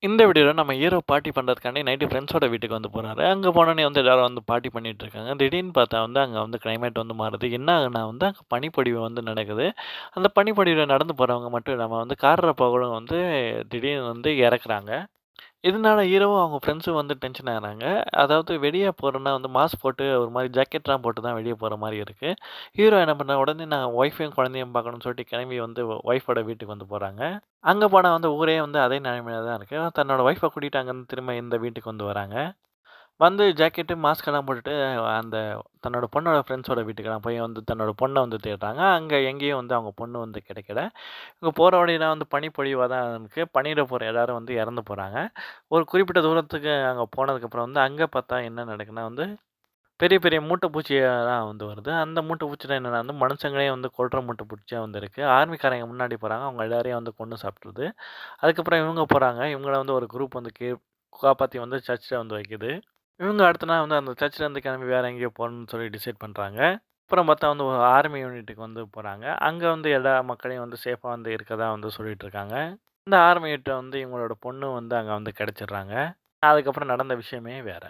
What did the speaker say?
இந்த வீடியோல நம்ம ஹீரோ பார்ட்டி பண்றதுக்காண்டி நைட்டு ஃப்ரெண்ட்ஸோட வீட்டுக்கு வந்து போறாரு. அங்க போனோனே வந்து எல்லாரும் வந்து பார்ட்டி பண்ணிட்டு இருக்காங்க. திடீர்னு பார்த்தா வந்து அங்க வந்து கிளைமேட் வந்து மாறுது. என்ன ஆகுதுன்னா வந்து அங்க பனிப்பொழிவு வந்து நடக்குது. அந்த பனிப்பொழிவுல நடந்து போறவங்க மட்டும் இல்லாம வந்து கார்ல போகலும் வந்து திடீர்னு வந்து இறக்குறாங்க. இதனால ஹீரோவும் அவங்க ஃப்ரெண்ட்ஸும் வந்து டென்ஷன் ஆகுறாங்க. அதாவது வெளிய போறோம்னா வந்து மாஸ்க் போட்டு ஒரு மாரி ஜாக்கெட்லாம் போட்டு தான் வெளிய போற மாரி இருக்கு. ஹீரோ என்ன பண்றான், உடனே நான் ஒய்ஃபையும் குழந்தையும் பார்க்கணும்னு சொல்லிட்டு கிளம்பி வந்து ஒய்ஃபோட வீட்டுக்கு வந்து போறாங்க. அங்க போனா வந்து ஊரே வந்து அதே நிலைமையில தான் இருக்கு. தன்னோட ஒய்ஃப கூட்டிட்டு அங்கருந்து திரும்ப இந்த வீட்டுக்கு வந்து வராங்க. வந்து ஜாக்கெட்டு, மாஸ்க்கெல்லாம் போட்டுட்டு அந்த தன்னோட பொண்ணோட ஃப்ரெண்ட்ஸோட வீட்டுக்கெல்லாம் போய் வந்து தன்னோட பொண்ண வந்து தேடுறாங்க. அங்க எங்கேயும் வந்து அவங்க பொண்ணு வந்து கிடைக்கல. இங்க போற வழியெல்லாம் வந்து பனிப்பொழிவா தான் இருக்கு. பனியில போற எல்லாரும் வந்து இறந்து போறாங்க. ஒரு குறிப்பிட்ட தூரத்துக்கு அங்க போனதுக்கப்புறம் வந்து அங்க பார்த்தா என்ன நடக்குன்னா வந்து, பெரிய பெரிய மூட்டை பூச்சியெல்லாம் வந்து வருது. அந்த மூட்டை பூச்சிலாம் என்னன்னா வந்து மனுஷங்களே வந்து கொல்ற மூட்டை பூச்சியா வந்து இருக்கு. ஆர்மிக்காரங்க முன்னாடி போறாங்க. அவங்க எல்லாரையும் வந்து கொன்னு சாப்பிட்டுருது. அதுக்கப்புறம் இவங்க போறாங்க. இவங்கள வந்து ஒரு குரூப் வந்து காப்பாத்தி வந்து சர்ச்ல வந்து வைக்குது. இவங்க அடுத்த நாள் வந்து அந்த சர்ச்லேருந்து கிளம்பி வேற எங்கேயோ போகணும்னு சொல்லி டிசைட் பண்றாங்க. அப்புறம் பார்த்தா வந்து ஒரு ஆர்மி யூனிட்டுக்கு வந்து போறாங்க. அங்க வந்து எல்லா மக்களையும் வந்து சேஃபா வந்து இருக்கதா வந்து சொல்லிட்டு இருக்காங்க. இந்த ஆர்மி யூனிட்ட வந்து இவங்களோட பொண்ணு வந்து அங்க வந்து கிடைச்சிடுறாங்க. அதுக்கப்புறம் நடந்த விஷயமே வேற.